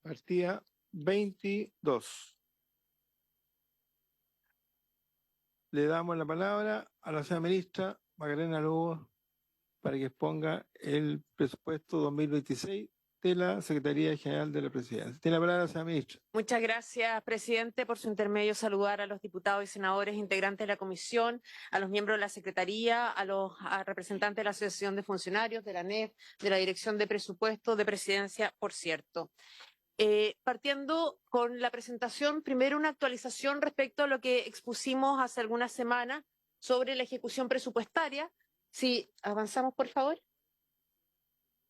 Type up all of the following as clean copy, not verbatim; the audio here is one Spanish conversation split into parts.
Partida 22. Le damos la palabra a la señora ministra Macarena Lugo para que exponga el presupuesto 2026 de la Secretaría General de la Presidencia. Tiene la palabra la señora ministra. Muchas gracias, presidente. Por su intermedio, saludar a los diputados y senadores integrantes de la comisión, a los miembros de la Secretaría, a los representantes de la Asociación de Funcionarios, de la ANEF, de la Dirección de Presupuesto, de Presidencia, por cierto. Partiendo con la presentación, primero una actualización respecto a lo que expusimos hace algunas semanas sobre la ejecución presupuestaria. Si avanzamos, por favor.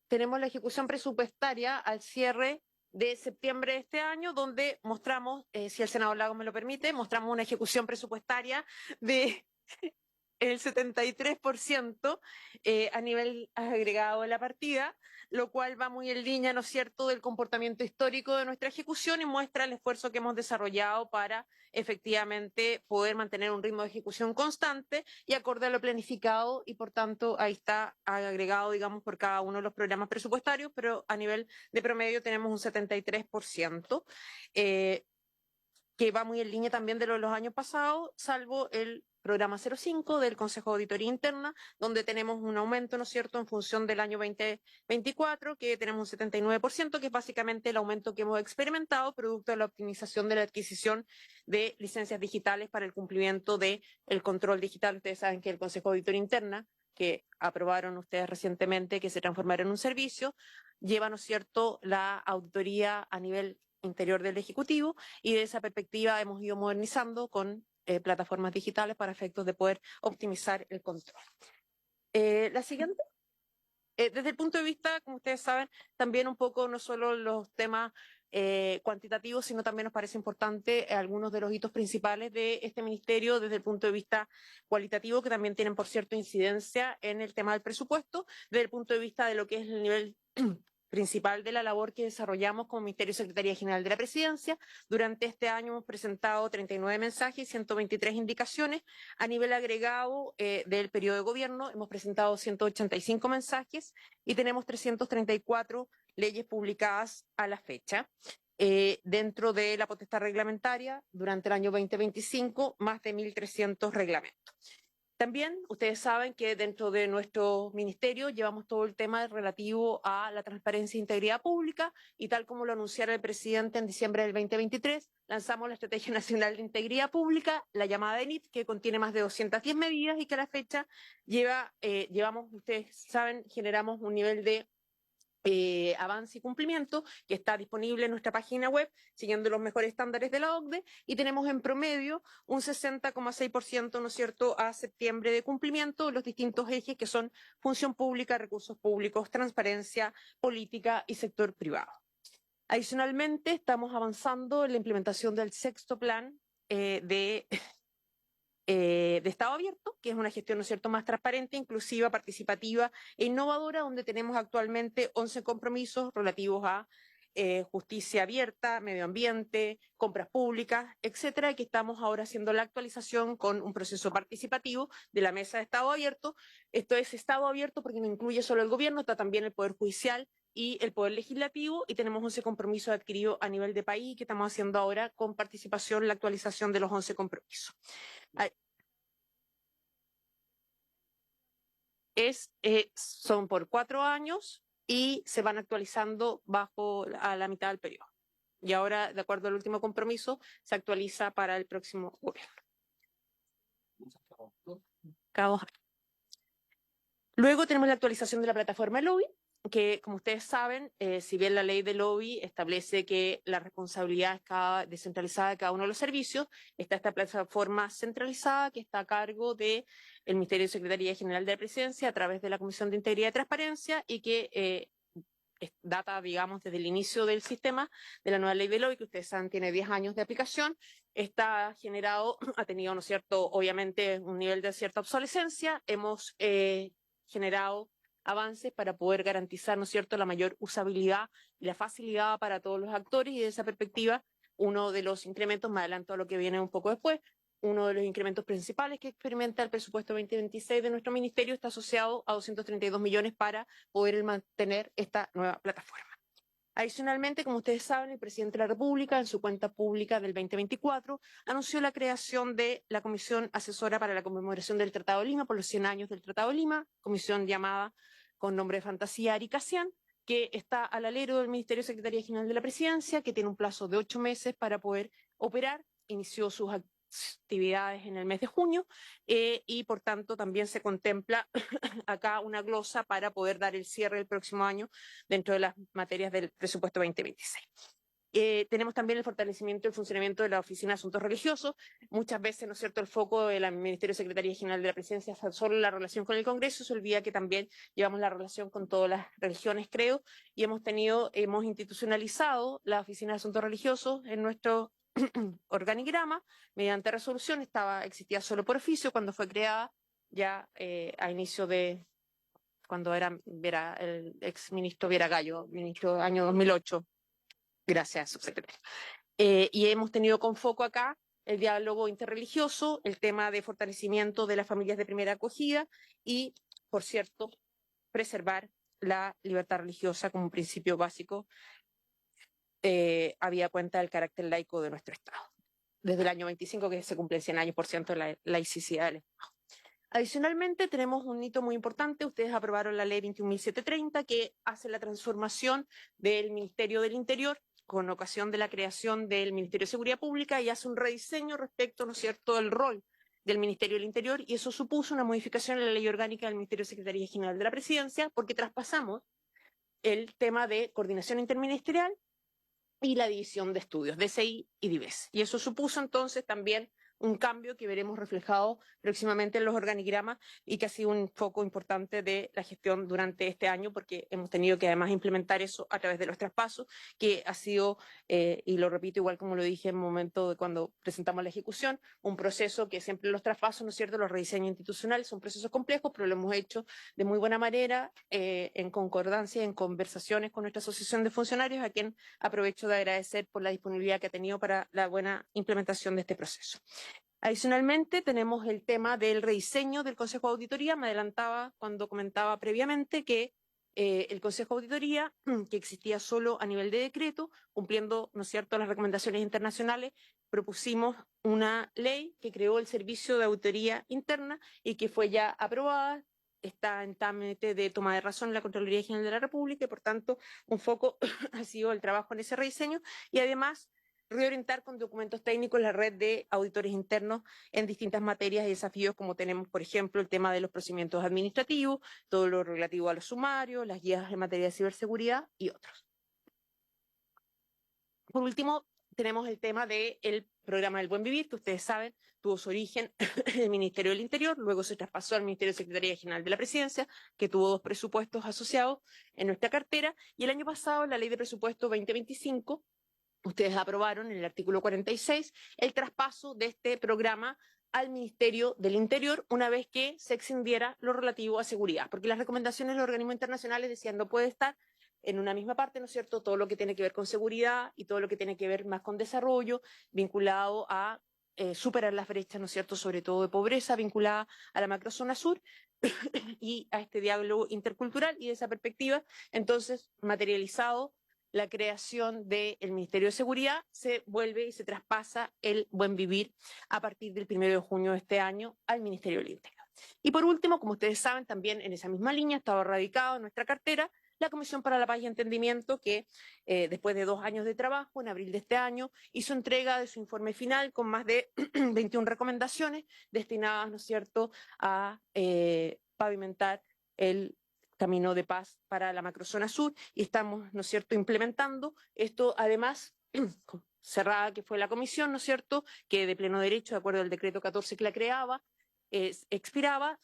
Tenemos la ejecución presupuestaria al cierre de septiembre de este año, donde mostramos, si el senador Lagos me lo permite, mostramos una ejecución presupuestaria de el 73% a nivel agregado de la partida, lo cual va muy en línea, ¿no es cierto?, del comportamiento histórico de nuestra ejecución y muestra el esfuerzo que hemos desarrollado para efectivamente poder mantener un ritmo de ejecución constante y acorde a lo planificado, y por tanto ahí está agregado, digamos, por cada uno de los programas presupuestarios, pero a nivel de promedio tenemos un 73%, que va muy en línea también de los años pasados, salvo el programa 05 del Consejo de Auditoría Interna, donde tenemos un aumento, ¿no es cierto?, en función del año 2024, que tenemos un 79%, que es básicamente el aumento que hemos experimentado, producto de la optimización de la adquisición de licencias digitales para el cumplimiento del control digital. Ustedes saben que el Consejo de Auditoría Interna, que aprobaron ustedes recientemente, que se transformará en un servicio, lleva, ¿no es cierto?, la auditoría a nivel interior del Ejecutivo, y de esa perspectiva hemos ido modernizando con plataformas digitales para efectos de poder optimizar el control. La siguiente. Desde el punto de vista, como ustedes saben, también un poco no solo los temas cuantitativos, sino también nos parece importante algunos de los hitos principales de este ministerio desde el punto de vista cualitativo, que también tienen, por cierto, incidencia en el tema del presupuesto, desde el punto de vista de lo que es el nivel principal de la labor que desarrollamos como Ministerio y Secretaría General de la Presidencia. Durante este año hemos presentado 39 mensajes y 123 indicaciones. A nivel agregado del periodo de gobierno hemos presentado 185 mensajes y tenemos 334 leyes publicadas a la fecha. Dentro de la potestad reglamentaria, durante el año 2025, más de 1.300 reglamentos. También ustedes saben que dentro de nuestro ministerio llevamos todo el tema relativo a la transparencia e integridad pública, y tal como lo anunciara el presidente en diciembre del 2023, lanzamos la Estrategia Nacional de Integridad Pública, la llamada ENIT, que contiene más de 210 medidas y que a la fecha llevamos, ustedes saben, generamos un nivel de avance y cumplimiento que está disponible en nuestra página web, siguiendo los mejores estándares de la OCDE, y tenemos en promedio un 60,6%, ¿no es cierto?, a septiembre de cumplimiento de los distintos ejes que son función pública, recursos públicos, transparencia, política y sector privado. Adicionalmente, estamos avanzando en la implementación del sexto plan de Estado Abierto, que es una gestión, ¿no es cierto?, más transparente, inclusiva, participativa e innovadora, donde tenemos actualmente 11 compromisos relativos a justicia abierta, medio ambiente, compras públicas, etcétera, y que estamos ahora haciendo la actualización con un proceso participativo de la mesa de Estado Abierto. Esto es Estado Abierto porque no incluye solo el gobierno, está también el Poder Judicial y el Poder Legislativo, y tenemos 11 compromisos adquiridos a nivel de país que estamos haciendo ahora con participación, la actualización de los 11 compromisos. Son por 4 años y se van actualizando a la mitad del periodo. Y ahora, de acuerdo al último compromiso, se actualiza para el próximo gobierno. Luego tenemos la actualización de la plataforma lobby, que, como ustedes saben, si bien la ley de lobby establece que la responsabilidad es descentralizada de cada uno de los servicios, está esta plataforma centralizada que está a cargo del Ministerio de Secretaría General de la Presidencia a través de la Comisión de Integridad y Transparencia, y que data, digamos, desde el inicio del sistema de la nueva ley de lobby, que ustedes saben tiene 10 años de aplicación. Está generado, ha tenido, ¿no es cierto?, obviamente un nivel de cierta obsolescencia. Hemos generado avances para poder garantizar, ¿no es cierto?, la mayor usabilidad y la facilidad para todos los actores, y de esa perspectiva, uno de los incrementos, me adelanto a lo que viene un poco después, uno de los incrementos principales que experimenta el presupuesto 2026 de nuestro ministerio está asociado a 232 millones para poder mantener esta nueva plataforma. Adicionalmente, como ustedes saben, el presidente de la República, en su cuenta pública del 2024, anunció la creación de la Comisión Asesora para la Conmemoración del Tratado de Lima por los 100 años del Tratado de Lima, comisión llamada con nombre de fantasía Aricacián, que está al alero del Ministerio de Secretaría General de la Presidencia, que tiene un plazo de 8 meses para poder operar. Inició sus actividades en el mes de junio y, por tanto, también se contempla acá una glosa para poder dar el cierre el próximo año dentro de las materias del presupuesto 2026. Tenemos también el fortalecimiento del funcionamiento de la Oficina de Asuntos Religiosos. Muchas veces, ¿no es cierto?, el foco del Ministerio de Secretaría General de la Presidencia es solo la relación con el Congreso, se olvida que también llevamos la relación con todas las religiones, creo, y hemos institucionalizado la Oficina de Asuntos Religiosos en nuestro organigrama mediante resolución. Existía solo por oficio cuando fue creada ya a inicio de cuando era el ex ministro Viera Gallo, ministro año 2008. Gracias, subsecretario. Y hemos tenido con foco acá el diálogo interreligioso, el tema de fortalecimiento de las familias de primera acogida y, por cierto, preservar la libertad religiosa como un principio básico, habida cuenta del carácter laico de nuestro Estado. Desde el año 25, que se cumplen 100 años, por ciento, de la laicidad del Estado. Adicionalmente, tenemos un hito muy importante. Ustedes aprobaron la ley 21.730, que hace la transformación del Ministerio del Interior con ocasión de la creación del Ministerio de Seguridad Pública y hace un rediseño respecto, ¿no es cierto?, del rol del Ministerio del Interior, y eso supuso una modificación en la ley orgánica del Ministerio de Secretaría General de la Presidencia, porque traspasamos el tema de coordinación interministerial y la división de estudios, DCI y DIVES. Y eso supuso entonces también un cambio que veremos reflejado próximamente en los organigramas y que ha sido un foco importante de la gestión durante este año, porque hemos tenido que además implementar eso a través de los traspasos, que ha sido, y lo repito igual como lo dije en el momento de cuando presentamos la ejecución, un proceso que siempre los traspasos, ¿no es cierto?, los rediseños institucionales son procesos complejos, pero lo hemos hecho de muy buena manera, en concordancia, en conversaciones con nuestra asociación de funcionarios, a quien aprovecho de agradecer por la disponibilidad que ha tenido para la buena implementación de este proceso. Adicionalmente, tenemos el tema del rediseño del Consejo de Auditoría. Me adelantaba cuando comentaba previamente que el Consejo de Auditoría, que existía solo a nivel de decreto, cumpliendo, ¿no es cierto?, las recomendaciones internacionales, propusimos una ley que creó el Servicio de Auditoría Interna y que fue ya aprobada. Está en trámite de toma de razón en la Contraloría General de la República y, por tanto, un foco ha sido el trabajo en ese rediseño y, además, reorientar con documentos técnicos la red de auditores internos en distintas materias y desafíos, como tenemos, por ejemplo, el tema de los procedimientos administrativos, todo lo relativo a los sumarios, las guías en materia de ciberseguridad y otros. Por último, tenemos el tema del programa del Buen Vivir, que ustedes saben, tuvo su origen en el Ministerio del Interior, luego se traspasó al Ministerio de Secretaría General de la Presidencia, que tuvo 2 presupuestos asociados en nuestra cartera, y el año pasado, la Ley de Presupuesto 2025, ustedes aprobaron en el artículo 46 el traspaso de este programa al Ministerio del Interior una vez que se extendiera lo relativo a seguridad, porque las recomendaciones de los organismos internacionales decían no puede estar en una misma parte, ¿no es cierto?, todo lo que tiene que ver con seguridad y todo lo que tiene que ver más con desarrollo, vinculado a superar las brechas, ¿no es cierto?, sobre todo de pobreza, vinculada a la macrozona sur y a este diálogo intercultural, y de esa perspectiva, entonces, materializado la creación del Ministerio de Seguridad, se vuelve y se traspasa el Buen Vivir a partir del 1 de junio de este año al Ministerio del Interior. Y por último, como ustedes saben, también en esa misma línea estaba radicado en nuestra cartera la Comisión para la Paz y Entendimiento, que después de 2 años de trabajo, en abril de este año, hizo entrega de su informe final con más de 21 recomendaciones destinadas, ¿no es cierto?, a pavimentar el camino de paz para la macrozona sur, y estamos, ¿no es cierto?, implementando esto, además, cerrada que fue la comisión, ¿no es cierto?, que de pleno derecho, de acuerdo al decreto 14 que la creaba, expiraba.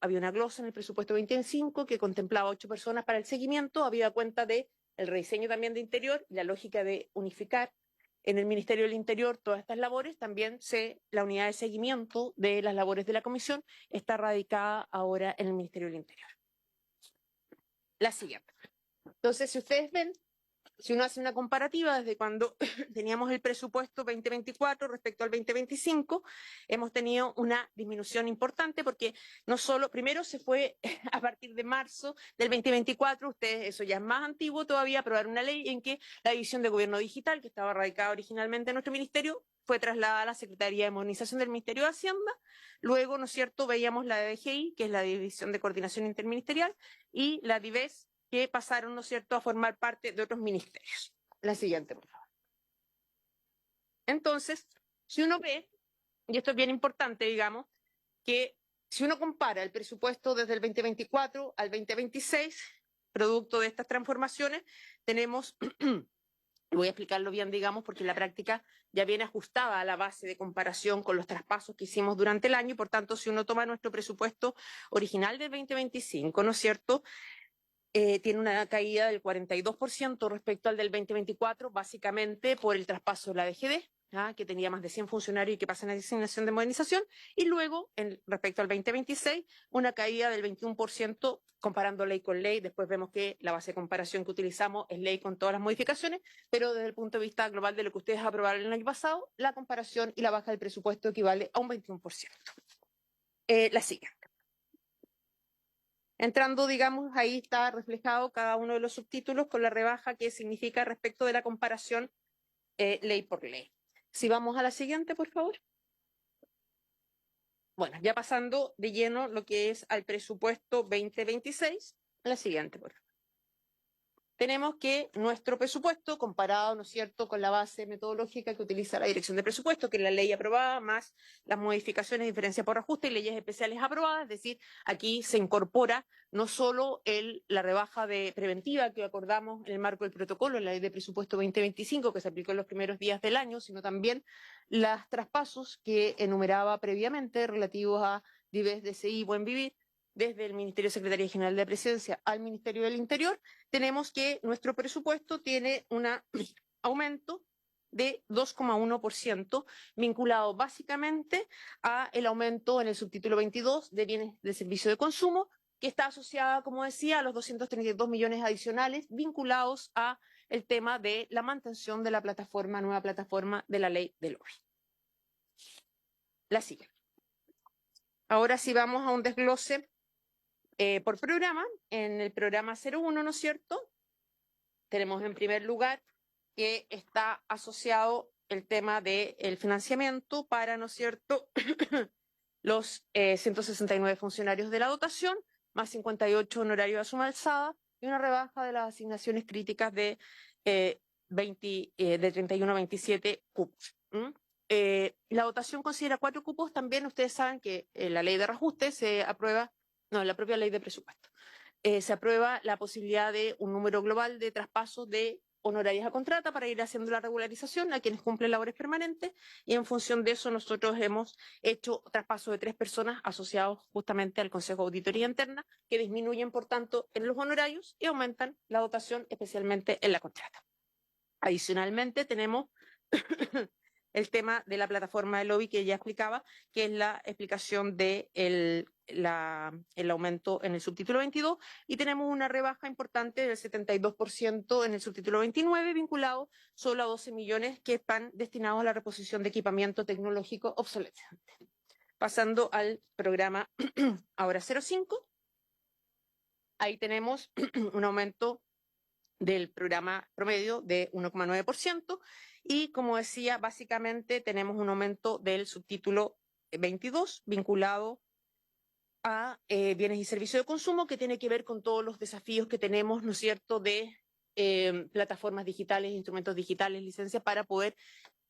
Había una glosa en el presupuesto 25 que contemplaba 8 personas para el seguimiento, habida cuenta de el rediseño también de Interior y la lógica de unificar en el Ministerio del Interior todas estas labores. También la unidad de seguimiento de las labores de la comisión está radicada ahora en el Ministerio del Interior. La siguiente. Entonces, si ustedes ven, si uno hace una comparativa desde cuando teníamos el presupuesto 2024 respecto al 2025, hemos tenido una disminución importante porque no solo, primero se fue a partir de marzo del 2024, ustedes, eso ya es más antiguo todavía, aprobaron una ley en que la División de Gobierno Digital, que estaba radicada originalmente en nuestro ministerio, fue trasladada a la Secretaría de Modernización del Ministerio de Hacienda. Luego, ¿no es cierto?, veíamos la DGI, que es la División de Coordinación Interministerial, y la DIVES, que pasaron, ¿no es cierto?, a formar parte de otros ministerios. La siguiente, por favor. Entonces, si uno ve, y esto es bien importante, digamos, que si uno compara el presupuesto desde el 2024 al 2026, producto de estas transformaciones, tenemos, voy a explicarlo bien, digamos, porque en la práctica ya viene ajustada a la base de comparación con los traspasos que hicimos durante el año, y por tanto, si uno toma nuestro presupuesto original del 2025, ¿no es cierto?, tiene una caída del 42% respecto al del 2024, básicamente por el traspaso de la DGD, que tenía más de 100 funcionarios y que pasan a designación de modernización, y luego, respecto al 2026, una caída del 21%, comparando ley con ley. Después vemos que la base de comparación que utilizamos es ley con todas las modificaciones, pero desde el punto de vista global de lo que ustedes aprobaron el año pasado, la comparación y la baja del presupuesto equivale a un 21%. La siguiente. Entrando, digamos, ahí está reflejado cada uno de los subtítulos con la rebaja que significa respecto de la comparación ley por ley. Si vamos a la siguiente, por favor. Bueno, ya pasando de lleno lo que es al presupuesto 2026, la siguiente, por favor. Tenemos que nuestro presupuesto, comparado, ¿no es cierto?, con la base metodológica que utiliza la Dirección de Presupuesto, que es la ley aprobada, más las modificaciones, diferencia por ajuste y leyes especiales aprobadas, es decir, aquí se incorpora no solo la rebaja preventiva que acordamos en el marco del protocolo, en la ley de presupuesto 2025, que se aplicó en los primeros días del año, sino también los traspasos que enumeraba previamente relativos a DIVES, DCI y Buen Vivir, desde el Ministerio de Secretaría General de la Presidencia al Ministerio del Interior. Tenemos que nuestro presupuesto tiene un aumento de 2,1%, vinculado básicamente a el aumento en el subtítulo 22 de bienes de servicio de consumo, que está asociada, como decía, a los 232 millones adicionales vinculados a el tema de la mantención de la plataforma, nueva plataforma de la ley del lobby. La siguiente. Ahora sí vamos a un desglose por programa. En el programa 01, ¿no es cierto?, tenemos en primer lugar que está asociado el tema del financiamiento para, ¿no es cierto?, los 169 funcionarios de la dotación, más 58 honorarios a suma alzada y una rebaja de las asignaciones críticas de 31 a 27 cupos. La dotación considera 4 cupos. También ustedes saben que la ley de reajuste se aprueba, no, la propia ley de presupuesto. Se aprueba la posibilidad de un número global de traspasos de honorarios a contrata para ir haciendo la regularización a quienes cumplen labores permanentes, y en función de eso nosotros hemos hecho traspasos de 3 personas asociados justamente al Consejo de Auditoría Interna, que disminuyen, por tanto, en los honorarios y aumentan la dotación, especialmente en la contrata. Adicionalmente, tenemos el tema de la plataforma de lobby que ya explicaba, que es la explicación de el aumento en el subtítulo 22, y tenemos una rebaja importante del 72% en el subtítulo 29, vinculado solo a 12 millones que están destinados a la reposición de equipamiento tecnológico obsolescente. Pasando al programa ahora 05, ahí tenemos un aumento del programa promedio de 1,9%, y como decía, básicamente tenemos un aumento del subtítulo 22 vinculado a bienes y servicios de consumo, que tiene que ver con todos los desafíos que tenemos, ¿no es cierto?, de plataformas digitales, instrumentos digitales, licencias, para poder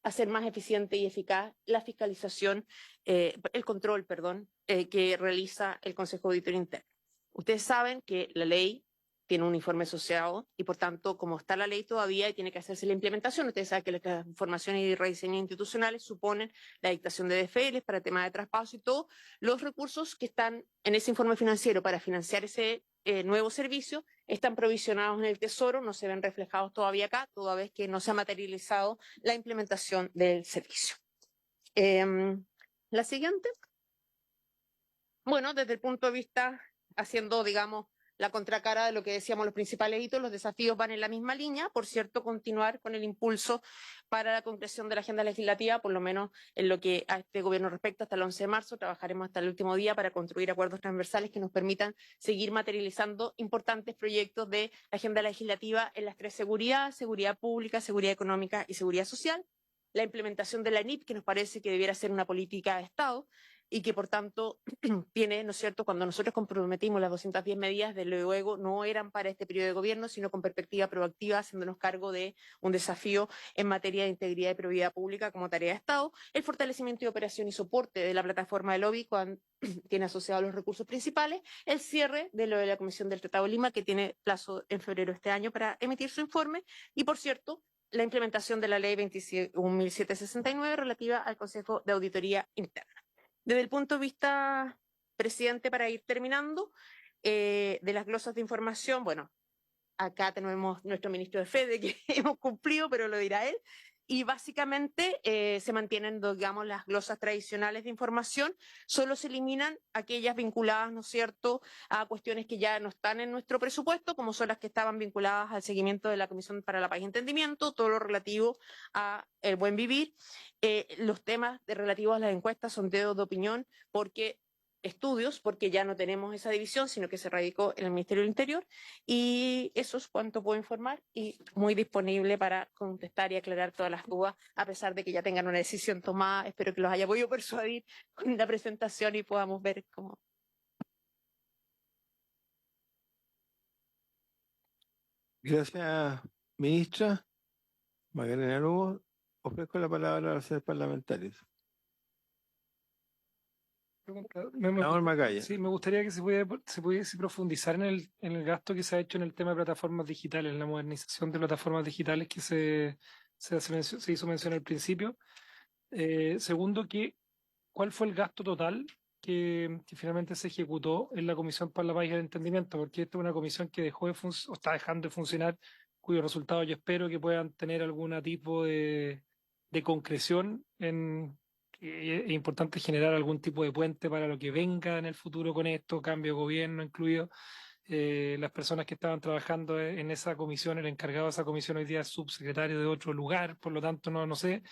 hacer más eficiente y eficaz la fiscalización, el control, perdón, que realiza el Consejo de Auditoría Interna. Ustedes saben que la ley tiene un informe asociado y, por tanto, como está la ley todavía y tiene que hacerse la implementación, ustedes saben que las transformaciones y rediseños institucionales suponen la dictación de DFLs para temas de traspaso y todos los recursos que están en ese informe financiero para financiar ese nuevo servicio están provisionados en el Tesoro, no se ven reflejados todavía acá, toda vez que no se ha materializado la implementación del servicio. La siguiente. Bueno, desde el punto de vista, haciendo, digamos, la contracara de lo que decíamos los principales hitos. Los desafíos van en la misma línea, por cierto, continuar con el impulso para la concreción de la agenda legislativa, por lo menos en lo que a este gobierno respecta, hasta el 11 de marzo. Trabajaremos hasta el último día para construir acuerdos transversales que nos permitan seguir materializando importantes proyectos de agenda legislativa en las tres: seguridad, seguridad pública, seguridad económica y seguridad social. La implementación de la NIP, que nos parece que debiera ser una política de Estado y que, por tanto, tiene, ¿no es cierto?, cuando nosotros comprometimos las 210 medidas, de luego no eran para este periodo de gobierno, sino con perspectiva proactiva, haciéndonos cargo de un desafío en materia de integridad y probidad pública como tarea de Estado. El fortalecimiento de operación y soporte de la plataforma de lobby, cuando tiene asociados los recursos principales. El cierre de lo de la Comisión del Tratado de Lima, que tiene plazo en febrero de este año para emitir su informe. Y, por cierto, la implementación de la ley 21.769 relativa al Consejo de Auditoría Interna. Desde el punto de vista, presidente, para ir terminando, de las glosas de información, bueno, acá tenemos nuestro ministro de Fede, que hemos cumplido, pero lo dirá él. Y básicamente se mantienen, digamos, las glosas tradicionales de información, solo se eliminan aquellas vinculadas, ¿no es cierto?, a cuestiones que ya no están en nuestro presupuesto, como son las que estaban vinculadas al seguimiento de la Comisión para la Paz y Entendimiento, todo lo relativo a el buen vivir. Los temas relativos a las encuestas, sondeos de opinión, porque ya no tenemos esa división, sino que se radicó en el Ministerio del Interior. Y eso es cuanto puedo informar, y muy disponible para contestar y aclarar todas las dudas, a pesar de que ya tengan una decisión tomada. Espero que los haya podido persuadir con la presentación y podamos ver cómo. Gracias, ministra Magdalena Lugo. Ofrezco la palabra a los señores parlamentarios. Senador Macaya. Sí, me gustaría que se pudiese profundizar en el gasto que se ha hecho en el tema de plataformas digitales, en la modernización de plataformas digitales que se hizo mención al principio. Segundo, ¿cuál fue el gasto total que finalmente se ejecutó en la Comisión para la Paz y el Entendimiento? Porque esta es una comisión que dejó o está dejando de funcionar, cuyos resultados yo espero que puedan tener algún tipo de concreción es importante generar algún tipo de puente para lo que venga en el futuro con esto, cambio de gobierno incluido. Las personas que estaban trabajando en esa comisión, el encargado de esa comisión hoy día es subsecretario de otro lugar, por lo tanto no sé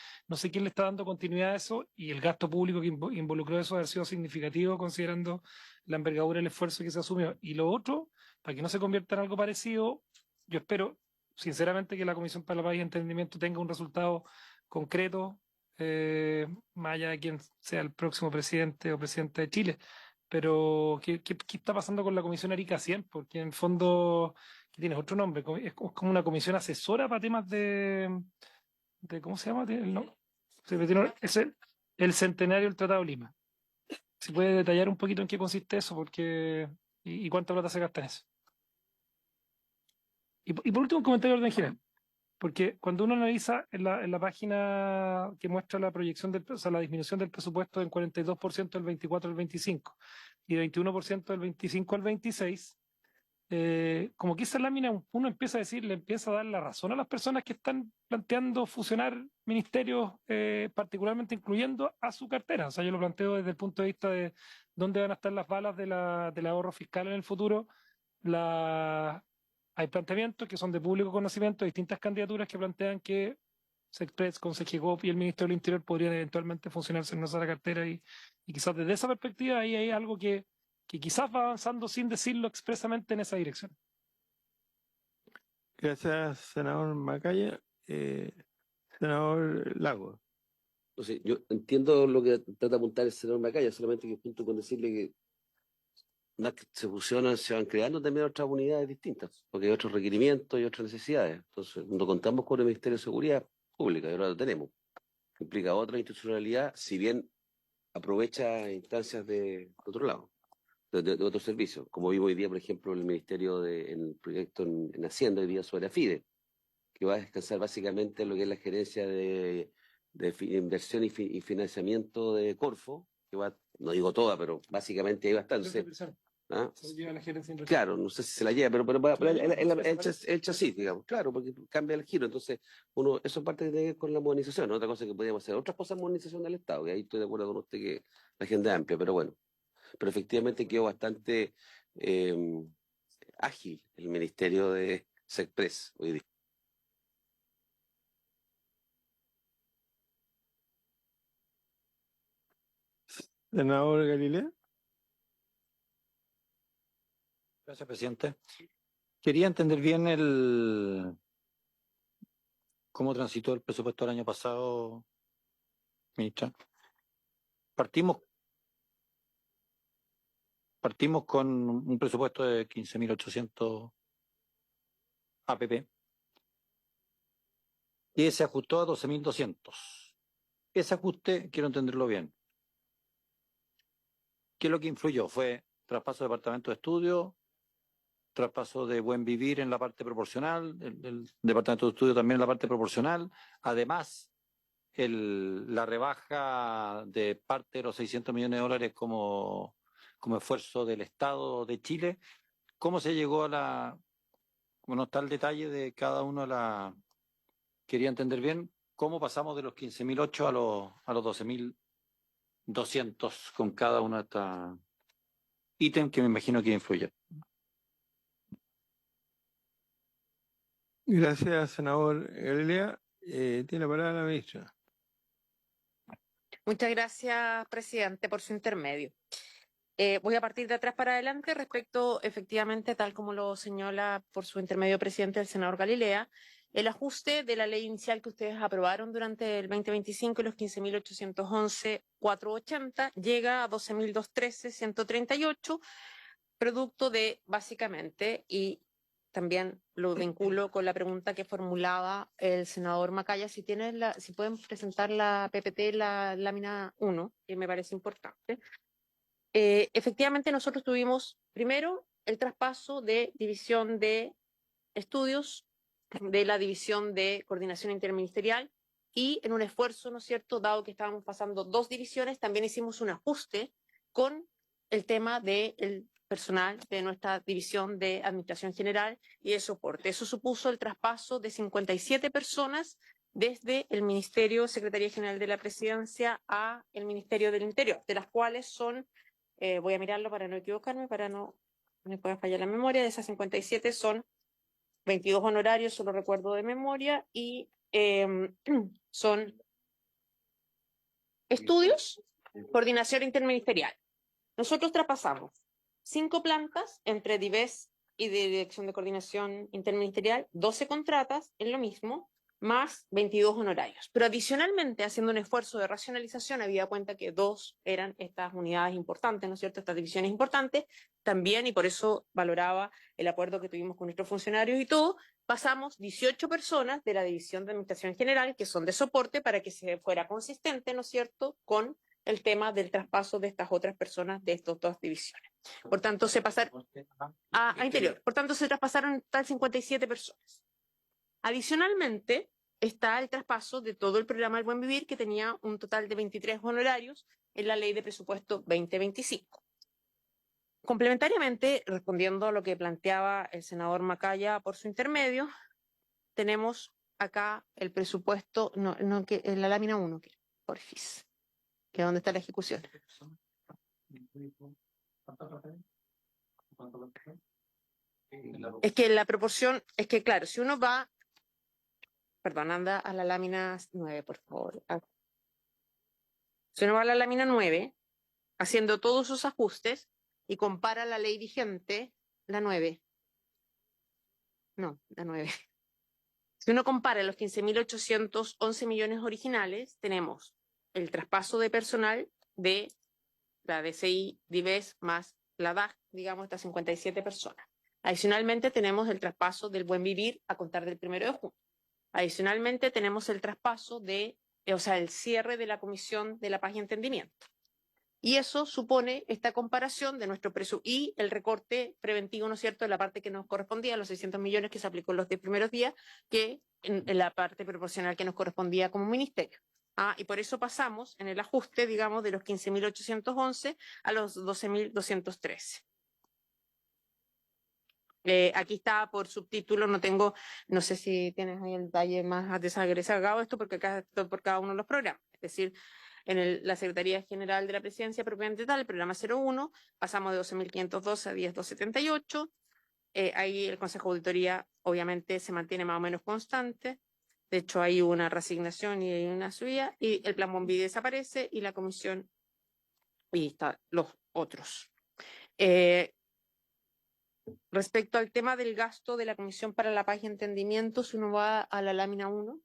quién le está dando continuidad a eso, y el gasto público que involucró eso ha sido significativo considerando la envergadura y el esfuerzo que se asumió. Y lo otro, para que no se convierta en algo parecido, yo espero sinceramente que la Comisión para la Paz y Entendimiento tenga un resultado concreto, más allá de quién sea el próximo presidente o presidenta de Chile. Pero, ¿qué está pasando con la Comisión Arica 100? Porque en el fondo, que tiene otro nombre, es como una comisión asesora para temas ¿cómo se llama? Es el centenario del Tratado de Lima. Si puede detallar un poquito en qué consiste eso, y cuánta plata se gasta en eso. Y por último, un comentario de orden general. Porque cuando uno analiza en la página que muestra la proyección la disminución del presupuesto en 42% del 24 al 25 y 21% del 25 al 26, como que esa lámina uno empieza a decir, le empieza a dar la razón a las personas que están planteando fusionar ministerios, particularmente incluyendo a su cartera. O sea, yo lo planteo desde el punto de vista de dónde van a estar las balas del ahorro fiscal en el futuro. Hay planteamientos que son de público conocimiento, distintas candidaturas que plantean que Sexpress con Segegop y el Ministerio del Interior podrían eventualmente funcionarse en nuestra cartera, y quizás desde esa perspectiva ahí hay algo que quizás va avanzando sin decirlo expresamente en esa dirección. Gracias, senador Macaya. Senador Lago. No sé, yo entiendo lo que trata de apuntar el senador Macaya, solamente que junto con decirle que unas que se fusionan, se van creando también otras unidades distintas, porque hay otros requerimientos y otras necesidades. Entonces, cuando contamos con el Ministerio de Seguridad Pública, y ahora lo tenemos, implica otra institucionalidad, si bien aprovecha instancias de otro lado, de otros servicios, como vimos hoy día, por ejemplo, en el Ministerio en el proyecto en Hacienda, hoy día sobre AFIDE, que va a descansar básicamente en lo que es la gerencia de inversión y financiamiento de Corfo, que va, no digo toda, pero básicamente hay bastante. ¿Ah? Se lleva la gerencia. Claro, no sé si se la lleva, pero hecha así, digamos, claro, porque cambia el giro. Entonces, eso es parte de con la modernización, ¿no? Otra cosa que podríamos hacer, otras cosas modernización del Estado, que ahí estoy de acuerdo con usted que la agenda es amplia, pero bueno, pero efectivamente quedó bastante ágil el Ministerio de SECPRES hoy día. Senador Galilea. Gracias, presidente. Quería entender bien cómo transitó el presupuesto del año pasado, ministra. Partimos con un presupuesto de 15.800 APP y se ajustó a 12.200. Ese ajuste, quiero entenderlo bien. ¿Qué es lo que influyó? ¿Fue traspaso de departamento de estudio, traspaso de buen vivir en la parte proporcional, el departamento de estudio también en la parte proporcional? Además, la rebaja de parte de los 600 millones de dólares como esfuerzo del Estado de Chile. ¿Cómo se llegó como no está el detalle de cada uno quería entender bien cómo pasamos de los 15.008 a los 12.200 con cada uno de estos ítems que me imagino que influyen? Gracias, senador Galilea. Tiene la palabra la ministra. Muchas gracias, presidente, por su intermedio. Voy a partir de atrás para adelante respecto, efectivamente, tal como lo señala por su intermedio presidente el senador Galilea, el ajuste de la ley inicial que ustedes aprobaron durante el 2025, los 15.811.480, llega a 12.213.138, producto de, básicamente, y también lo vinculo con la pregunta que formulaba el senador Macaya, si pueden presentar la PPT, la lámina 1, que me parece importante. Efectivamente, nosotros tuvimos primero el traspaso de división de estudios de la división de coordinación interministerial y en un esfuerzo, ¿no es cierto?, dado que estábamos pasando 2 divisiones, también hicimos un ajuste con el tema del personal de nuestra división de administración general y de soporte. Eso supuso el traspaso de 57 personas desde el Ministerio, Secretaría General de la Presidencia, a el Ministerio del Interior, de las cuales son, voy a mirarlo para no equivocarme, para no me pueda fallar la memoria, de esas 57 son 22 honorarios, solo recuerdo de memoria, y son estudios, coordinación interministerial. Nosotros traspasamos 5 plantas entre DIVES y de Dirección de Coordinación Interministerial, 12 contratas en lo mismo, más 22 honorarios. Pero adicionalmente, haciendo un esfuerzo de racionalización, había cuenta que 2 eran estas unidades importantes, ¿no es cierto?, estas divisiones importantes, también, y por eso valoraba el acuerdo que tuvimos con nuestros funcionarios y todo, pasamos 18 personas de la División de Administración General, que son de soporte, para que se fuera consistente, ¿no es cierto?, con el tema del traspaso de estas otras personas de estas 2 divisiones. Por tanto, se pasaron a interior. Por tanto, se traspasaron en total 57 personas. Adicionalmente, está el traspaso de todo el programa del Buen Vivir, que tenía un total de 23 honorarios en la Ley de Presupuesto 2025. Complementariamente, respondiendo a lo que planteaba el senador Macaya por su intermedio, tenemos acá el presupuesto, que en la lámina 1, porfis, que es donde está la ejecución. Es que la proporción, es que claro, si uno va, perdón, anda a la lámina 9, por favor. Si uno va a la lámina 9, haciendo todos sus ajustes y compara la ley vigente, la 9. No, la 9. Si uno compara los 15.811 millones originales, tenemos el traspaso de personal de la DCI, DIVES, más la DAG, digamos, estas 57 personas. Adicionalmente, tenemos el traspaso del Buen Vivir a contar del 1 de junio. Adicionalmente, tenemos el traspaso el cierre de la Comisión de la Paz y Entendimiento. Y eso supone esta comparación de nuestro presupuesto y el recorte preventivo, ¿no es cierto?, de la parte que nos correspondía, los 600 millones que se aplicó en los 10 primeros días, que en la parte proporcional que nos correspondía como ministerio. Y por eso pasamos en el ajuste, digamos, de los 15.811 a los 12.213. Aquí está por subtítulo, no sé si tienes ahí el detalle más desagregado esto, porque acá está por cada uno de los programas. Es decir, en la Secretaría General de la Presidencia propiamente tal, el programa 01, pasamos de 12.512 a 10.278. ahí el Consejo de Auditoría obviamente se mantiene más o menos constante. De hecho, hay una reasignación y hay una subida, y el plan Bombi desaparece y la comisión y están los otros. Respecto al tema del gasto de la Comisión para la Paz y Entendimiento, si uno va a la lámina 1,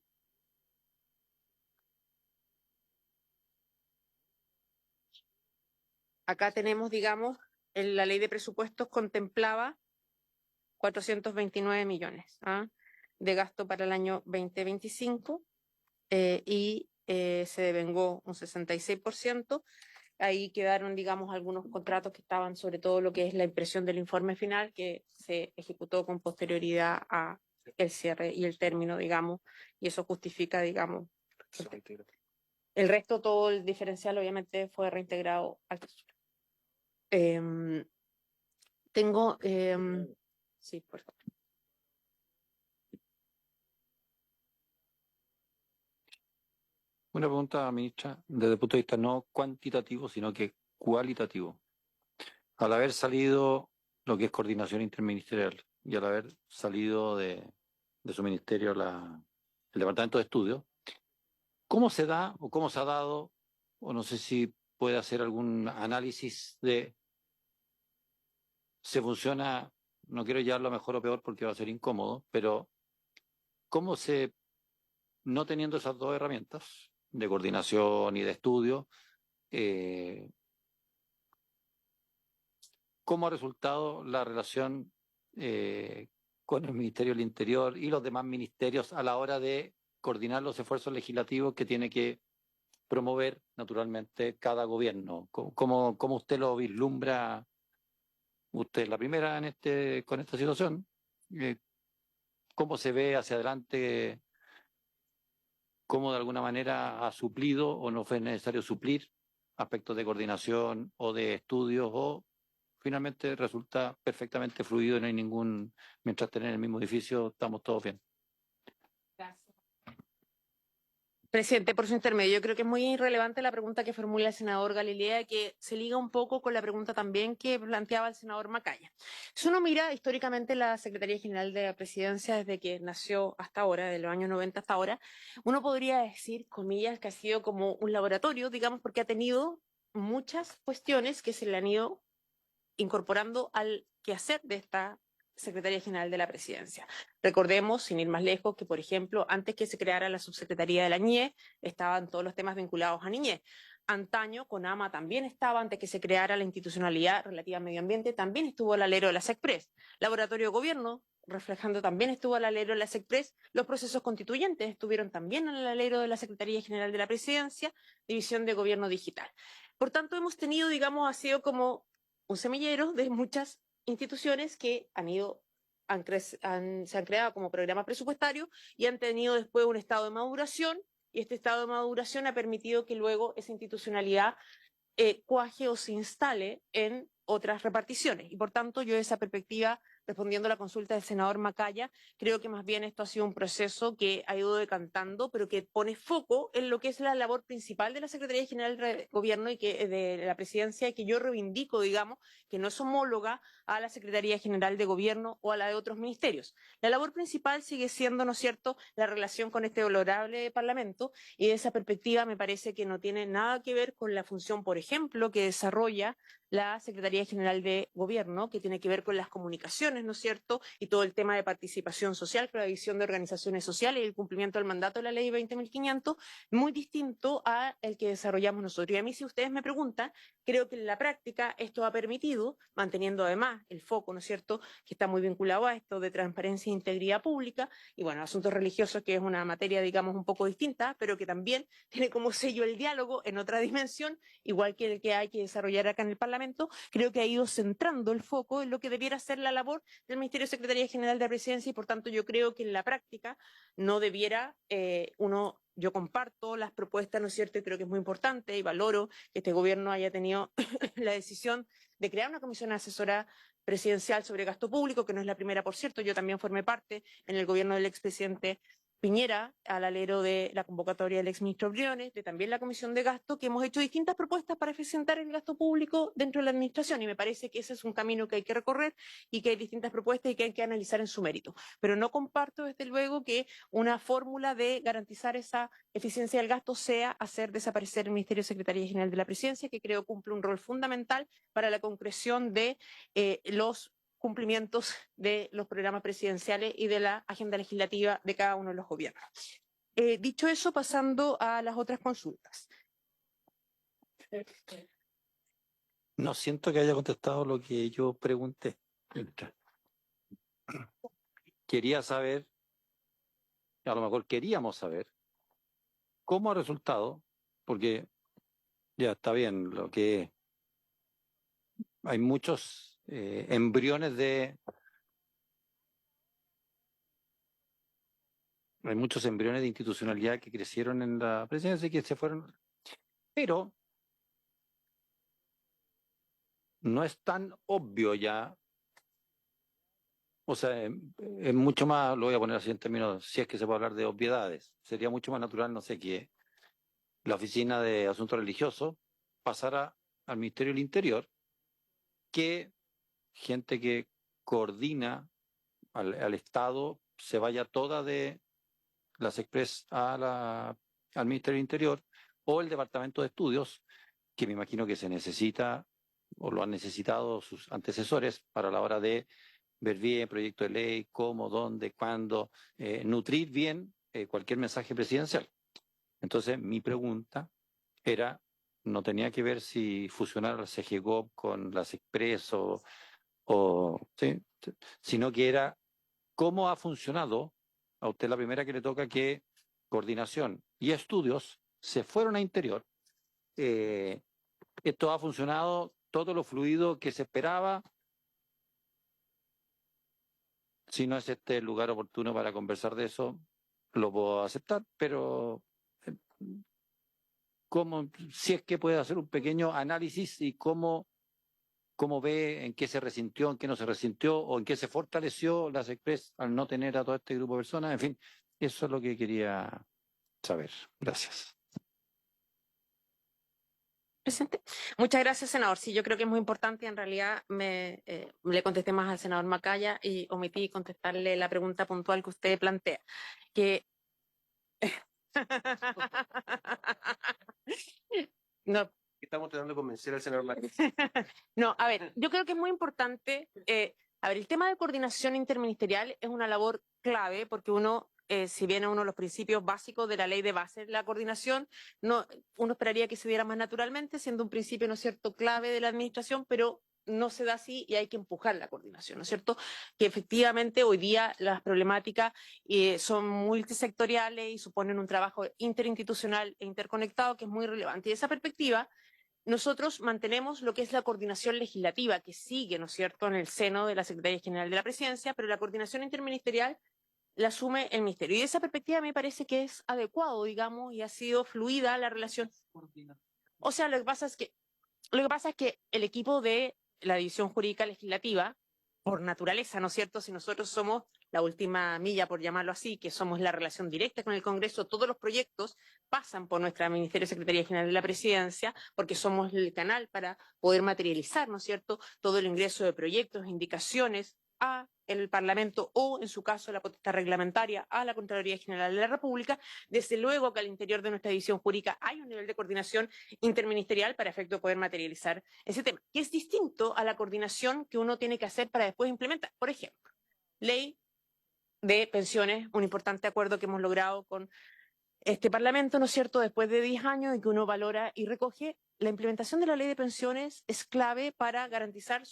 acá tenemos, digamos, la ley de presupuestos contemplaba 429 millones de gasto para el año 2025 y se devengó un 66%. Ahí quedaron, digamos, algunos contratos que estaban sobre todo lo que es la impresión del informe final, que se ejecutó con posterioridad a el cierre y el término, digamos, y eso justifica, digamos, el resto, todo el diferencial obviamente fue reintegrado al tesoro. Tengo, sí, por favor. Una pregunta, ministra, desde el punto de vista no cuantitativo, sino que cualitativo. Al haber salido lo que es coordinación interministerial y al haber salido de su ministerio el Departamento de Estudios, ¿cómo se da o cómo se ha dado, o no sé si puede hacer algún análisis de se funciona, no quiero llevarlo a mejor o peor porque va a ser incómodo, pero cómo se, no teniendo esas dos herramientas de coordinación y de estudio, cómo ha resultado la relación con el Ministerio del Interior y los demás ministerios a la hora de coordinar los esfuerzos legislativos que tiene que promover naturalmente cada gobierno. ¿Cómo usted lo vislumbra? Usted es la primera en con esta situación. ¿Cómo se ve hacia adelante? ¿Cómo de alguna manera ha suplido o no fue necesario suplir aspectos de coordinación o de estudios, o finalmente resulta perfectamente fluido y no hay ningún, mientras tener el mismo edificio estamos todos bien? Gracias. Presidente, por su intermedio, yo creo que es muy relevante la pregunta que formula el senador Galilea, que se liga un poco con la pregunta también que planteaba el senador Macaya. Si uno mira históricamente la Secretaría General de la Presidencia desde que nació hasta ahora, de los años 90 hasta ahora, uno podría decir, comillas, que ha sido como un laboratorio, digamos, porque ha tenido muchas cuestiones que se le han ido incorporando al quehacer de esta Secretaría General de la Presidencia. Recordemos, sin ir más lejos, que, por ejemplo, antes que se creara la subsecretaría de la niñez, estaban todos los temas vinculados a niñez. Antaño, CONAMA también estaba, antes que se creara la institucionalidad relativa al medio ambiente, también estuvo al alero de la SECPRES. Laboratorio de Gobierno, reflejando también estuvo al alero de la SECPRES. Los procesos constituyentes estuvieron también al alero de la Secretaría General de la Presidencia, División de Gobierno Digital. Por tanto, hemos tenido, digamos, ha sido como un semillero de muchas instituciones que se han creado como programa presupuestario y han tenido después un estado de maduración, y este estado de maduración ha permitido que luego esa institucionalidad cuaje o se instale en otras reparticiones. Y por tanto, yo de esa perspectiva, respondiendo a la consulta del senador Macaya, creo que más bien esto ha sido un proceso que ha ido decantando, pero que pone foco en lo que es la labor principal de la Secretaría General de Gobierno y que de la Presidencia, y que yo reivindico, digamos, que no es homóloga a la Secretaría General de Gobierno o a la de otros ministerios. La labor principal sigue siendo, ¿no es cierto?, la relación con este honorable Parlamento, y de esa perspectiva me parece que no tiene nada que ver con la función, por ejemplo, que desarrolla la Secretaría General de Gobierno, que tiene que ver con las comunicaciones, ¿no es cierto?, y todo el tema de participación social, con la visión de organizaciones sociales y el cumplimiento del mandato de la Ley 20.500, muy distinto a el que desarrollamos nosotros. Y a mí, si ustedes me preguntan, creo que en la práctica esto ha permitido, manteniendo además el foco, ¿no es cierto?, que está muy vinculado a esto de transparencia e integridad pública, y bueno, asuntos religiosos, que es una materia, digamos, un poco distinta, pero que también tiene como sello el diálogo en otra dimensión, igual que el que hay que desarrollar acá en el Parlamento. Creo que ha ido centrando el foco en lo que debiera ser la labor del Ministerio de Secretaría General de la Presidencia, y por tanto yo creo que en la práctica no debiera yo comparto las propuestas, ¿no es cierto? Y creo que es muy importante y valoro que este gobierno haya tenido la decisión de crear una comisión asesora presidencial sobre gasto público, que no es la primera, por cierto. Yo también formé parte en el gobierno del expresidente Piñera, al alero de la convocatoria del exministro Briones, de también la Comisión de Gasto, que hemos hecho distintas propuestas para eficientar el gasto público dentro de la administración, y me parece que ese es un camino que hay que recorrer y que hay distintas propuestas y que hay que analizar en su mérito. Pero no comparto, desde luego, que una fórmula de garantizar esa eficiencia del gasto sea hacer desaparecer el Ministerio de Secretaría General de la Presidencia, que creo cumple un rol fundamental para la concreción de los cumplimientos de los programas presidenciales y de la agenda legislativa de cada uno de los gobiernos. Dicho eso, pasando a las otras consultas. No siento que haya contestado lo que yo pregunté. Quería saber, a lo mejor queríamos saber, cómo ha resultado, porque ya está bien lo que hay muchos embriones de institucionalidad que crecieron en la presidencia y que se fueron, pero no es tan obvio ya, o sea, es mucho más, lo voy a poner así en términos, si es que se puede hablar de obviedades, sería mucho más natural, no sé, que la Oficina de Asuntos Religiosos pasara al Ministerio del Interior, que gente que coordina al Estado se vaya toda de las Express al Ministerio del Interior, o el Departamento de Estudios, que me imagino que se necesita o lo han necesitado sus antecesores para la hora de ver bien proyecto de ley, cómo, dónde, cuándo, nutrir bien cualquier mensaje presidencial. Entonces, mi pregunta era, no tenía que ver si fusionar la CGGOP con las Express ¿sí? Sino que era cómo ha funcionado, a usted la primera que le toca, que coordinación y estudios se fueron a Interior. Esto ha funcionado, todo lo fluido que se esperaba. Si no es este el lugar oportuno para conversar de eso, lo puedo aceptar, pero si es que puede hacer un pequeño análisis y cómo ve en qué se resintió, en qué no se resintió, o en qué se fortaleció las Express al no tener a todo este grupo de personas. En fin, eso es lo que quería saber. Gracias. Presente. Muchas gracias, senador. Sí, yo creo que es muy importante. En realidad le contesté más al senador Macaya y omití contestarle la pregunta puntual que usted plantea. Que no, Estamos tratando de convencer al senador Macaya. no, a ver, yo creo que es muy importante. A ver, el tema de coordinación interministerial es una labor clave porque uno, si bien es uno de los principios básicos de la ley de base de la coordinación, uno esperaría que se diera más naturalmente, siendo un principio, ¿no es cierto?, clave de la administración, pero no se da así y hay que empujar la coordinación, ¿no es cierto? Que efectivamente hoy día las problemáticas son multisectoriales y suponen un trabajo interinstitucional e interconectado que es muy relevante. Y de esa perspectiva, nosotros mantenemos lo que es la coordinación legislativa, que sigue, ¿no es cierto?, en el seno de la Secretaría General de la Presidencia, pero la coordinación interministerial la asume el Ministerio. Y de esa perspectiva me parece que es adecuado, digamos, y ha sido fluida la relación. O sea, lo que pasa es que el equipo de la División Jurídica Legislativa, por naturaleza, ¿no es cierto?, si nosotros somos la última milla, por llamarlo así, que somos la relación directa con el Congreso, todos los proyectos pasan por nuestra Ministerio de Secretaría General de la Presidencia, porque somos el canal para poder materializar, ¿no es cierto?, todo el ingreso de proyectos, indicaciones a el Parlamento o, en su caso, la potestad reglamentaria a la Contraloría General de la República. Desde luego que al interior de nuestra división jurídica hay un nivel de coordinación interministerial para efecto de poder materializar ese tema, que es distinto a la coordinación que uno tiene que hacer para después implementar. Por ejemplo, ley de pensiones, un importante acuerdo que hemos logrado con este Parlamento, ¿no es cierto?, después de 10 años y que uno valora y recoge. La implementación de la ley de pensiones es clave para garantizar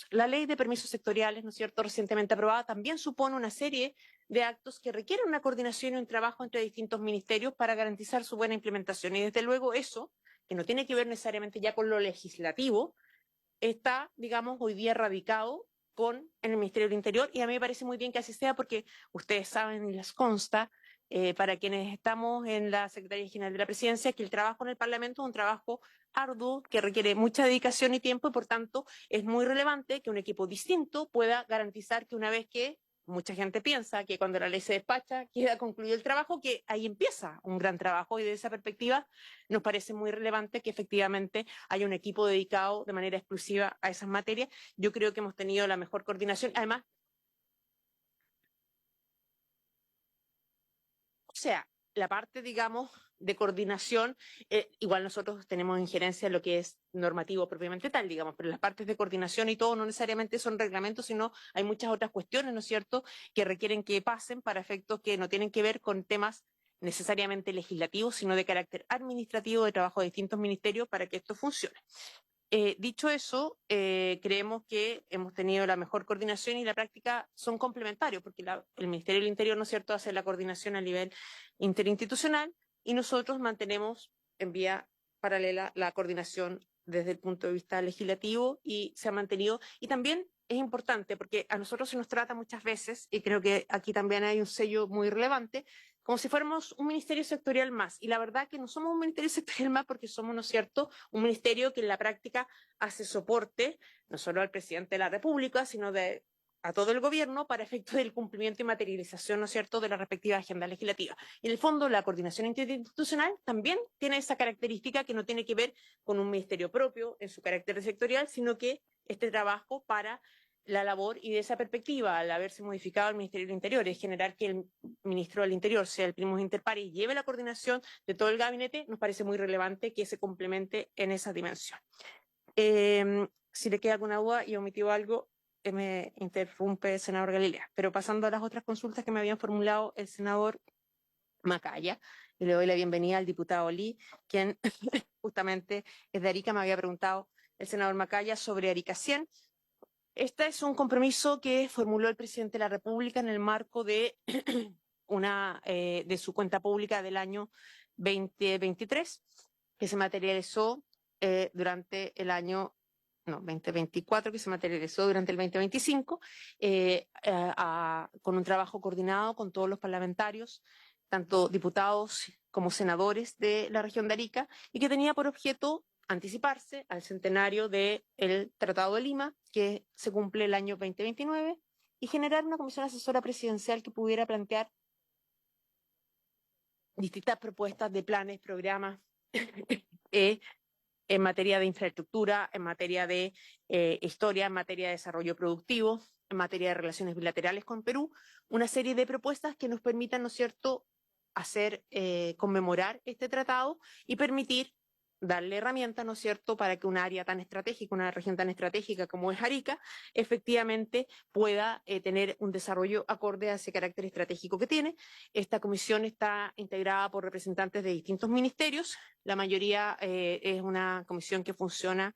la ley de permisos sectoriales, ¿no es cierto?, recientemente aprobada, también supone una serie de actos que requieren una coordinación y un trabajo entre distintos ministerios para garantizar su buena implementación. Y desde luego eso, que no tiene que ver necesariamente ya con lo legislativo, está, digamos, hoy día radicado en el Ministerio del Interior, y a mí me parece muy bien que así sea porque ustedes saben y les consta, para quienes estamos en la Secretaría General de la Presidencia, que el trabajo en el Parlamento es un trabajo arduo que requiere mucha dedicación y tiempo, y por tanto es muy relevante que un equipo distinto pueda garantizar que una vez que mucha gente piensa que cuando la ley se despacha queda concluido el trabajo, que ahí empieza un gran trabajo, y de esa perspectiva nos parece muy relevante que efectivamente haya un equipo dedicado de manera exclusiva a esas materias. Yo creo que hemos tenido la mejor coordinación, además, o sea, la parte, digamos, de coordinación, igual nosotros tenemos injerencia en lo que es normativo propiamente tal, digamos, pero las partes de coordinación y todo no necesariamente son reglamentos, sino hay muchas otras cuestiones, ¿no es cierto?, que requieren que pasen para efectos que no tienen que ver con temas necesariamente legislativos, sino de carácter administrativo de trabajo de distintos ministerios para que esto funcione. Dicho eso, creemos que hemos tenido la mejor coordinación y la práctica son complementarios, porque el Ministerio del Interior, ¿no es cierto?, hace la coordinación a nivel interinstitucional y nosotros mantenemos en vía paralela la coordinación desde el punto de vista legislativo y se ha mantenido. Y también es importante porque a nosotros se nos trata muchas veces, y creo que aquí también hay un sello muy relevante, como si fuéramos un ministerio sectorial más. Y la verdad que no somos un ministerio sectorial más porque somos, ¿no es cierto?, un ministerio que en la práctica hace soporte no solo al presidente de la República, sino a todo el gobierno para efectos del cumplimiento y materialización, ¿no es cierto?, de la respectiva agenda legislativa. Y en el fondo, la coordinación interinstitucional también tiene esa característica que no tiene que ver con un ministerio propio en su carácter sectorial, sino que este trabajo para la labor y de esa perspectiva, al haberse modificado el Ministerio del Interior, es generar que el ministro del Interior sea el primus inter pares y lleve la coordinación de todo el gabinete, nos parece muy relevante que se complemente en esa dimensión. Si le queda alguna duda y omitió algo, me interrumpe el senador Galilea. Pero pasando a las otras consultas que me habían formulado el senador Macaya, y le doy la bienvenida al diputado Lee, quien justamente es de Arica. Me había preguntado el senador Macaya sobre Arica 100. Este es un compromiso que formuló el presidente de la República en el marco de de su cuenta pública del año 2023, que se materializó durante el año 2024, que se materializó durante el 2025, con un trabajo coordinado con todos los parlamentarios, tanto diputados como senadores de la región de Arica, y que tenía por objeto anticiparse al centenario del Tratado de Lima, que se cumple el año 2029, y generar una comisión asesora presidencial que pudiera plantear distintas propuestas de planes, programas, en materia de infraestructura, en materia de historia, en materia de desarrollo productivo, en materia de relaciones bilaterales con Perú, una serie de propuestas que nos permitan, ¿no es cierto?, hacer conmemorar este tratado y permitir darle herramientas, ¿no es cierto?, para que un área tan estratégica, una región tan estratégica como es Arica, efectivamente pueda tener un desarrollo acorde a ese carácter estratégico que tiene. Esta comisión está integrada por representantes de distintos ministerios. La mayoría es una comisión que funciona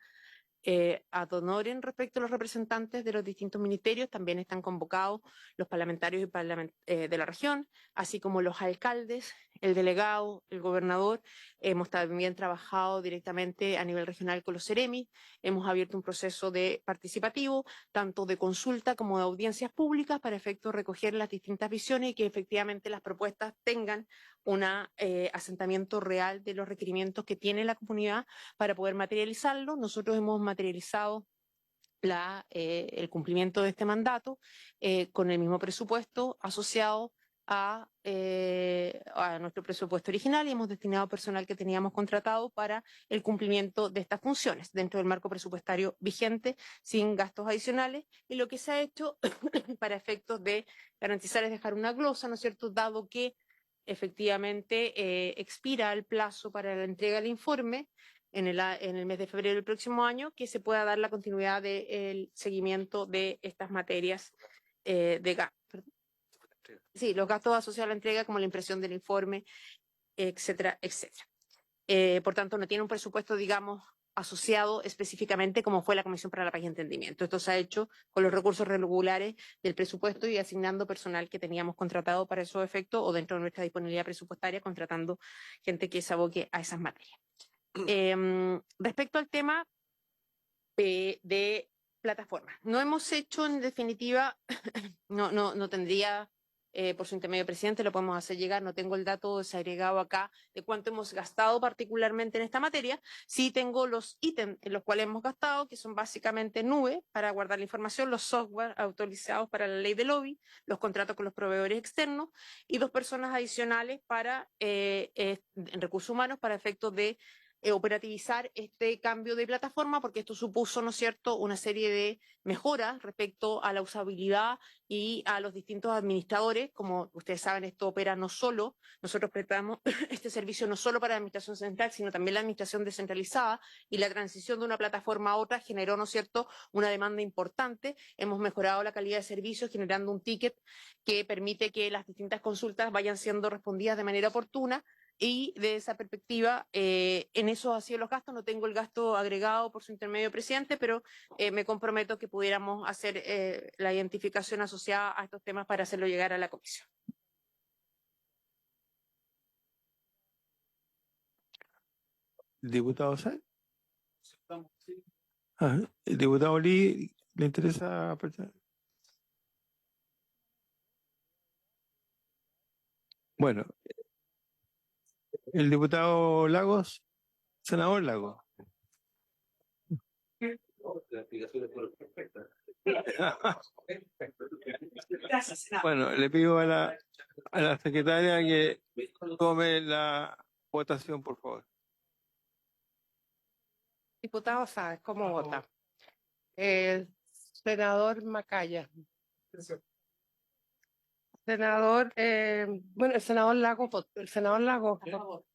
ad honorem respecto a los representantes de los distintos ministerios. También están convocados los parlamentarios de la región, así como los alcaldes, el delegado, el gobernador. Hemos también trabajado directamente a nivel regional con los Ceremi. Hemos abierto un proceso de participativo, tanto de consulta como de audiencias públicas, para efecto de recoger las distintas visiones y que efectivamente las propuestas tengan un asentamiento real de los requerimientos que tiene la comunidad para poder materializarlo. Nosotros hemos materializado el cumplimiento de este mandato con el mismo presupuesto asociado a nuestro presupuesto original, y hemos destinado personal que teníamos contratado para el cumplimiento de estas funciones dentro del marco presupuestario vigente, sin gastos adicionales. Y lo que se ha hecho para efectos de garantizar es dejar una glosa, ¿no es cierto?, dado que efectivamente expira el plazo para la entrega del informe en el mes de febrero del próximo año, que se pueda dar la continuidad del seguimiento de estas materias de gasto. Sí, los gastos asociados a la entrega, como la impresión del informe, etcétera, etcétera. Por tanto, no tiene un presupuesto, digamos, asociado específicamente como fue la Comisión para la Paz y Entendimiento. Esto se ha hecho con los recursos regulares del presupuesto y asignando personal que teníamos contratado para esos efectos, o dentro de nuestra disponibilidad presupuestaria, contratando gente que se aboque a esas materias. Respecto al tema de plataformas, no hemos hecho, en definitiva, no tendría por su intermedio, presidente, lo podemos hacer llegar. No tengo el dato desagregado acá de cuánto hemos gastado particularmente en esta materia. Sí tengo los ítems en los cuales hemos gastado, que son básicamente nube para guardar la información, los software autorizados para la ley de lobby, los contratos con los proveedores externos y 2 personas adicionales para en recursos humanos para efectos de operativizar este cambio de plataforma, porque esto supuso, ¿no es cierto?, una serie de mejoras respecto a la usabilidad y a los distintos administradores. Como ustedes saben, esto opera no solo, nosotros prestamos este servicio no solo para la administración central, sino también la administración descentralizada, y la transición de una plataforma a otra generó, ¿no es cierto?, una demanda importante. Hemos mejorado la calidad de servicios generando un ticket que permite que las distintas consultas vayan siendo respondidas de manera oportuna. Y de esa perspectiva, en eso ha sido los gastos. No tengo el gasto agregado por su intermedio, presidente, pero me comprometo que pudiéramos hacer la identificación asociada a estos temas para hacerlo llegar a la comisión. Diputado Sáenz. El diputado Lee, ¿le interesa? Bueno, el diputado Lagos, senador Lagos. Las explicaciones fueron perfectas. Gracias, senador. Bueno, le pido a la secretaria que tome la votación, por favor. Diputado Sáenz, ¿cómo vota? El senador Macaya. Senador, bueno, el senador Lago,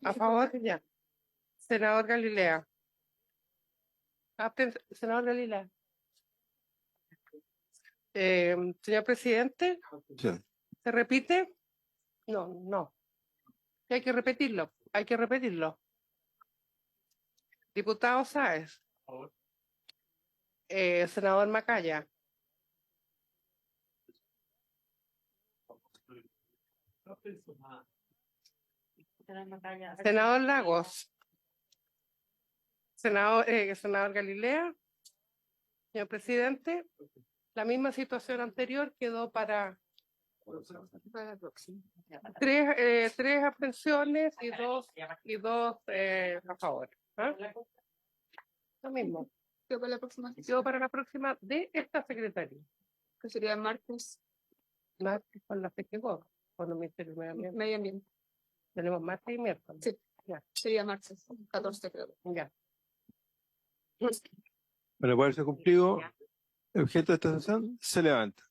a favor, ya. Senador Galilea. Senador Galilea. Señor presidente, Sí. ¿se repite? No. Hay que repetirlo, Diputado Sáenz. Senador Macaya. Senador Lagos. Senador Galilea. Señor presidente, la misma situación anterior quedó para tres abstenciones y dos a favor. ¿Ah? Lo mismo. Quedó para la próxima, Quedó para la próxima de esta secretaría. que sería martes, Martes con la que quedó, con el Ministerio de Medio Ambiente. medio ambiente. Tenemos martes y miércoles. Sí. Ya. Sería martes, 14 creo. Ya. Para poderse cumplido el objeto de esta sesión, se levanta.